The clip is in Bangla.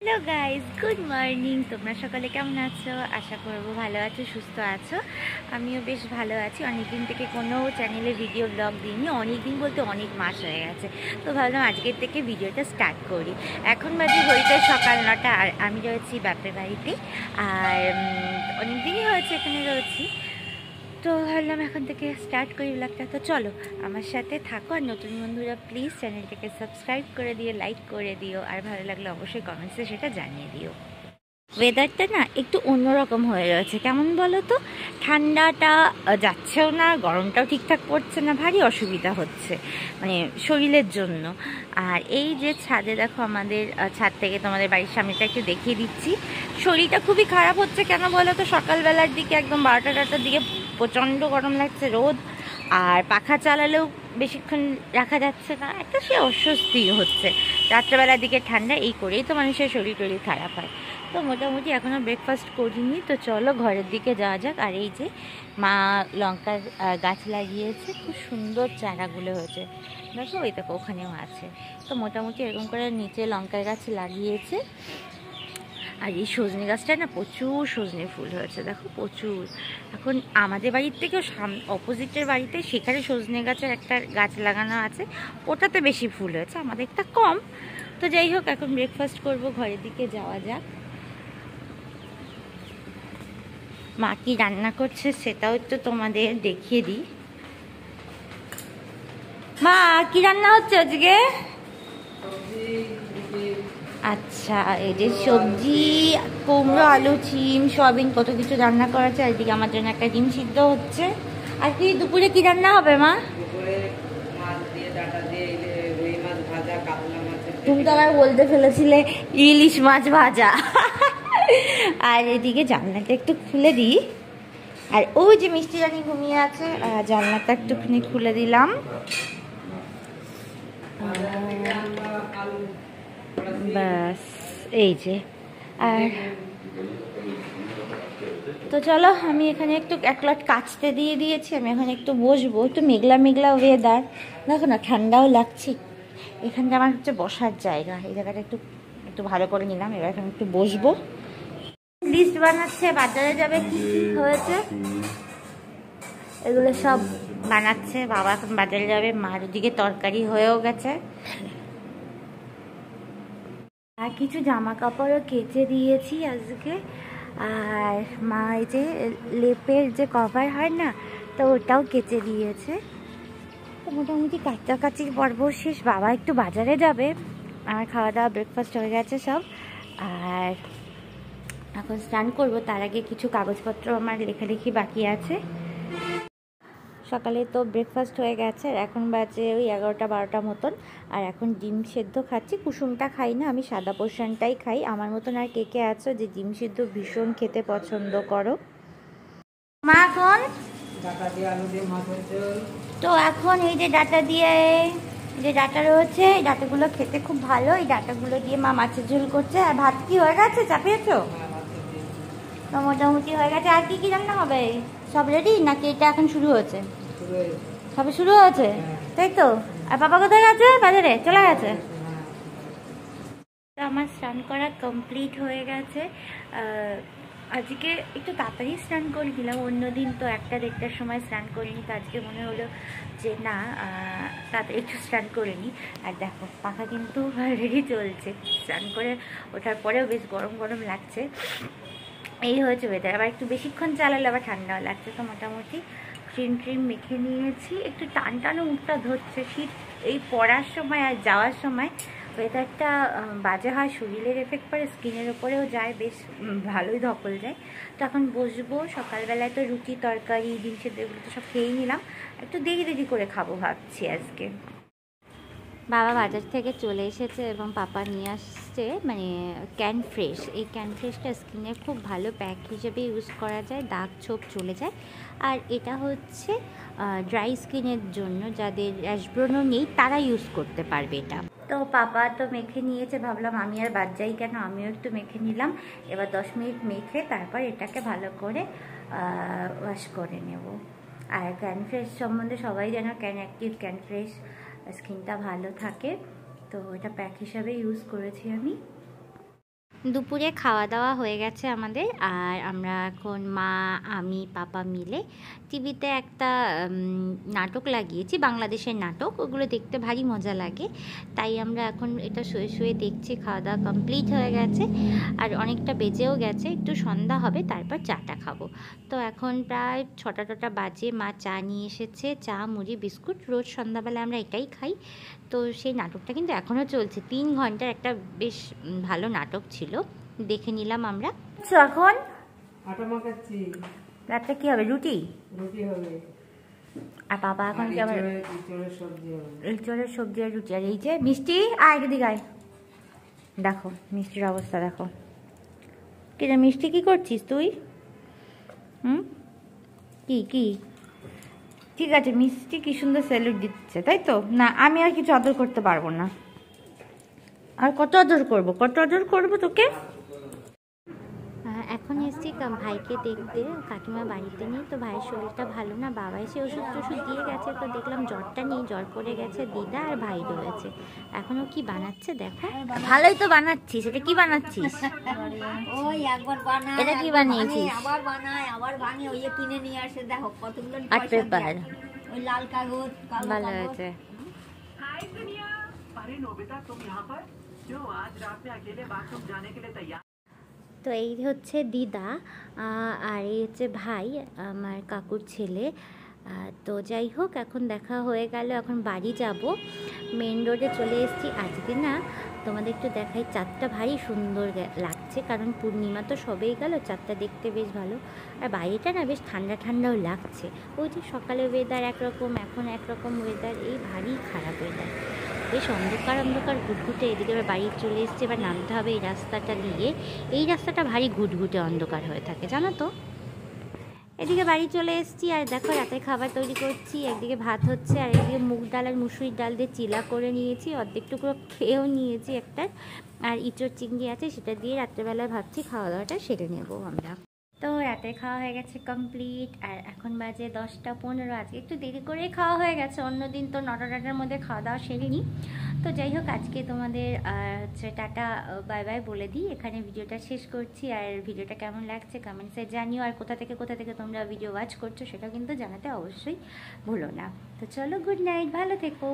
Hello guys, good morning. তোমরা সকালে কেমন আছো? আশা করবো ভালো আছো, সুস্থ আছো। আমিও বেশ ভালো আছি। অনেকদিন থেকে কোনো চ্যানেলে ভিডিও ব্লগ দিইনি, অনেকদিন বলতে অনেক মাস হয়ে গেছে। তো ভাবলাম আজকের থেকে ভিডিওটা স্টার্ট করি। এখন বাজে ঘড়িতে সকাল 9টা, আর আমি রয়েছি বাপের বাড়িতে। আর অনেকদিনই হয়েছে এখানে রয়েছি, তো ভাবলাম এখন থেকে স্টার্ট করি ব্লগটা। তো চলো আমার সাথে থাকো। আর নতুন বন্ধুরা প্লিজ চ্যানেলটাকে সাবস্ক্রাইব করে দিও, লাইক করে দিও, আর ভালো লাগলে অবশ্যই কমেন্টসে সেটা জানিয়ে দিও। ওয়েদারটা না একটু অন্যরকম হয়ে রয়েছে, কেমন বলো তো? ঠান্ডাটা যাচ্ছেও না, গরমটাও ঠিকঠাক পড়ছে না, ভারী অসুবিধা হচ্ছে মানে শরীরের জন্য। আর এই যে ছাদে দেখো, আমাদের ছাদ থেকে তোমাদের বাড়ির সামনেটা একটু দেখিয়ে দিচ্ছি। শরীরটা খুবই খারাপ হচ্ছে, কেন বলো তো? সকালবেলার দিকে একদম 12টার দিকে প্রচণ্ড গরম লাগছে, রোদ, আর পাখা চালালেও বেশিক্ষণ রাখা যাচ্ছে না, একটা সে অস্বস্তি হচ্ছে। রাত্রেবেলার দিকে ঠান্ডা, এই করেই তো মানুষের শরীর টরীর খারাপ হয়। তো মোটামুটি এখনও ব্রেকফাস্ট করিনি, তো চলো ঘরের দিকে যাওয়া যাক। আর এই যে মা লঙ্কার গাছ লাগিয়েছে, খুব সুন্দর চারাগুলো হয়েছে দেখো, ওই দেখো ওখানেও আছে। তো মোটামুটি এরকম করে নিচে লঙ্কার গাছ লাগিয়েছে। আর এই সজনে গাছটা না প্রচুর সজনে ফুল হয়েছে দেখো, প্রচুর। এখন আমাদের বাড়ির থেকেও অপোজিটের বাড়িতে, সেখানে সজনে গাছের একটা গাছ লাগানো আছে, ওটাতে বেশি ফুল হয়েছে, আমাদেরটা কম। তো যাই হোক, এখন ব্রেকফাস্ট করব, ঘরের দিকে যাওয়া যাক। মা কি রান্না করছে সেটাও একটু তোমাদের দেখিয়ে দিই। মা কি রান্না হচ্ছে আজকে? আচ্ছা, এই যে সবজি, কুমড়ো, আলু, শিম, সয়াবিন, কত কিছু রান্না করা আছে। আর এদিকে আমার জন্য একটা ডিম সিদ্ধ হচ্ছে। আর কি দুপুরে কি রান্না হবে মা? তুমি তো আবার বলতে ফেলেছিলে ইলিশ মাছ ভাজা। আর এদিকে জানলাটা একটু খুলে দিই। আর ওই যে মিষ্টি রানী ঘুমিয়ে আছে, জানলাটা একটুখানি খুলে দিলাম। ব্যাস, এই যে। আর তো চলো, আমি এখানে একটু এক লট কাচতে দিয়ে দিয়েছি, আমি এখন একটু বসবো। একটু মেঘলা মেঘলা ওয়েদার, দেখো না, ঠান্ডাও লাগছে। এখানটা আমার হচ্ছে বসার জায়গা, এই জায়গাটা একটু একটু ভালো করে নিলাম। এবার এখন একটু বসবো। লিস্ট বানাচ্ছে, বাজারে যাবে কি কি হয়েছে এগুলো সব বানাচ্ছে। বাবা এখন বাজারে যাবে, মার ওদিকে তরকারি হয়েও গেছে। আর কিছু জামা কাপড়ও কেচে দিয়েছি আজকে। আর মা এই যে লেপের যে কভার হয় না, তো ওটাও কেচে দিয়েছে। তো মোটামুটি কাচাকাচির পর্ব শেষ। বাবা একটু বাজারে যাবে, আমার খাওয়া দাওয়া ব্রেকফাস্ট হয়ে গেছে সব। আর এখন স্নান করব, তার আগে কিছু কাগজপত্র আমার লেখালেখি বাকি আছে। সকালে তো ব্রেকফাস্ট হয়ে গেছে, আর এখন বাজে ওই 11টা-12টা মতন। আর এখন ডিম সেদ্ধ খাচ্ছি। কুসুমটা খাই না, আমি সাদা পোর্শনটাই খাই। আমার মতন আর কে কে আছো যে ডিম সেদ্ধ ভীষণ খেতে পছন্দ করো? মা এখন তো এখন এই যে ডাটা দিয়ে, যে ডাটা রয়েছে, এই ডাটাগুলো খেতে খুব ভালো। এই ডাটাগুলো দিয়ে মা মাছের ঝোল করছে। আর ভাত কি হয়ে গেছে? চাপিয়েছো? তো মোটামুটি হয়ে গেছে। আর কি কি রান্না হবে? সব রেডি নাকি এটা এখন শুরু হয়েছে? সবে শুরু হয়েছে, তাই তো? আর বাবা কোথায় গেছে? বাজারে চলে গেছে। তো আমার স্নান করা কমপ্লিট হয়ে গেছে। আজকে একটু তাড়াতাড়ি স্নান করে দিলাম, অন্যদিন তো 1টা-1:30টার সময় স্নান করিনি। তো আজকে মনে হলো যে না, তাড়াতাড়ি একটু স্নান করে নিই। আর দেখো পাখা কিন্তু অলরেডি চলছে, স্নান করে ওঠার পরেও বেশ গরম গরম লাগছে। এই হয়েছে ওয়েদার। আবার একটু বেশিক্ষণ চালালে আবার ঠান্ডাও লাগছে। তো মোটামুটি ক্রিম ট্রিম মেখে নিয়েছি। একটু টান টানো মুখটা ধরছে, শীত এই পড়ার সময় আর যাওয়ার সময় ওয়েদারটা বাজে হয়, শরীরের এফেক্ট পড়ে, স্কিনের ওপরেও যায়, বেশ ভালোই ধকল যায়। তো এখন বসবো। সকালবেলায় তো রুটি তরকারি ডিম সেদ্ধ এগুলো তো সব খেয়েই নিলাম, একটু দেরি দেরি করে খাবো ভাবছি আজকে। বাবা বাজার থেকে চলে এসেছে এবং পাপা নিয়ে আসছে মানে ক্যান ফ্রেশ। এই ক্যান ফ্রেশটা স্কিনের খুব ভালো প্যাক হিসেবে ইউজ করা যায়, দাগ ছোপ চলে যায়। আর এটা হচ্ছে ড্রাই স্কিনের জন্য, যাদের র্যাশব্রণও নেই তারা ইউজ করতে পারবে এটা। তো পাপা তো মেখে নিয়েছে, ভাবলাম আমি আর বাদ যাই কেন, আমিও একটু মেখে নিলাম। এবার 10 মিনিট মেখে তারপর এটাকে ভালো করে ওয়াশ করে নেব। আর ক্যান ফ্রেশ সম্বন্ধে সবাই জানো, ক্যান অ্যাক্টিভ, ক্যান ফ্রেশ, স্কিনটা ভালো থাকে। তো এটা প্যাক হিসাবে ইউজ করেছি আমি। দুপুরে খাওয়া দাওয়া হয়ে গেছে আমাদের, আর আমরা এখন মা, আমি, পাপা মিলে টিভিতে একটা নাটক লাগিয়েছি, বাংলাদেশের নাটক। ওগুলো দেখতে ভারী মজা লাগে, তাই আমরা এখন এটা শুয়ে শুয়ে দেখছি। খাওয়া দাওয়া কমপ্লিট হয়ে গেছে আর অনেকটা বেজেও গেছে, একটু সন্ধ্যা হবে তারপর চাটা খাবো। তো এখন প্রায় 6টা বাজে। মা চা নিয়ে এসেছে, চা, মুড়ি, বিস্কুট। রোজ সন্ধ্যাবেলা আমরা এটাই খাই। তো সেই নাটকটা কিন্তু এখনও চলছে, 3 ঘন্টার একটা বেশ ভালো নাটক ছিল, দেখে নিলাম আমরা। তো এখন আটা মাখাচ্ছি। রাতটা কি হবে? রুটি রুটি হবে। আর বাবা এখন কি আবার ইঁচড়ের সবজি হবে। ইঁচড়ের সবজি আর রুটি। আর এই যে মিষ্টি, আয় এদিকে আয়, দেখো মিষ্টির অবস্থা দেখো। কি রে মিষ্টি, কি করছিস তুই? কি কি? ঠিক আছে, মিষ্টি কি সুন্দর স্যালুট দিচ্ছে, তাই তো? না, আমি আর কিছু আদর করতে পারবো না। আর কত আদর করবো, কত আদর করবো তোকে? এখন এসছি ভাইকে দেখতে, কাকিমা বাড়িতে নেই, তো ভাইয়ের শরীরটা ভালো না। বাবা এসে ওষুধ টষুধ দিয়ে গেছে, তো দেখলাম জ্বরটা নেই, জ্বর পড়ে গেছে। দিদা আর ভাই রয়েছে। এখনও কি বানাচ্ছে দেখো। ভালোই তো বানাচ্ছিস। এটা কি বানাচ্ছিস? ওই একবার বানায়, এটা কি বানিয়েছিস? আবার বানায়, আবার ভাঙে, ওই কিনে নিয়ে আসে। দেখো কতগুলো আর্ট পেপার, ওই লাল কাগজ, কালো ভালো কাগজ। হয়েছে। তো এই হচ্ছে দিদা, আর এই হচ্ছে ভাই, আমার কাকুর ছেলে। তো যাই হোক, এখন দেখা হয়ে গেল, এখন বাড়ি যাব। মেন রোডে চলে এসেছি। আজকে না তোমাদের একটু দেখাই, চাঁদটা ভারী সুন্দর লাগছে, কারণ পূর্ণিমা তো সবেই গেল, চাঁদটা দেখতে বেশ ভালো। আর বাইরেটা না বেশ ঠান্ডা ঠান্ডাও লাগছে। ওই যে সকালে ওয়েদার একরকম, এখন একরকম ওয়েদার, এই ভারী খারাপ ওয়েদার, বেশ অন্ধকার অন্ধকার ঘুটঘুটে। এদিকে এবার বাড়ি চলে এসছে, এবার নামতে হবে এই রাস্তাটা দিয়ে। এই রাস্তাটা ভারী ঘুটঘুটে অন্ধকার হয়ে থাকে, জানো তো। এদিকে বাড়ি চলে এসেছি, আর দেখো রাতে খাবার তৈরি করছি। একদিকে ভাত হচ্ছে, আর একদিকে মুগ ডাল আর মুসুরির ডাল দিয়ে চিলা করে নিয়েছি, অর্ধেকটুকু খেয়েও নিয়েছি একটা। আর ইঁচড় চিংড়ি আছে, সেটা দিয়ে রাত্রেবেলায় ভাবছি খাওয়া দাওয়াটা সেরে নেবো আমরা। তো রাতের খাওয়া হয়ে গেছে কমপ্লিট, আর এখন বাজে 10টা 15। আজকে একটু দেরি করেই খাওয়া হয়ে গেছে, অন্যদিন তো 9টার মধ্যে খাওয়া দাওয়া সেরে নিই। তো যাই হোক, আজকে তোমাদের হচ্ছে টাটা বাই বাই বলে দিই, এখানে ভিডিওটা শেষ করছি। আর ভিডিওটা কেমন লাগছে কমেন্টসে জানিও, আর কোথা থেকে তোমরা ভিডিও ওয়াচ করছো সেটাও কিন্তু জানাতে অবশ্যই ভুলো না। তো চলো, গুড নাইট, ভালো থেকো।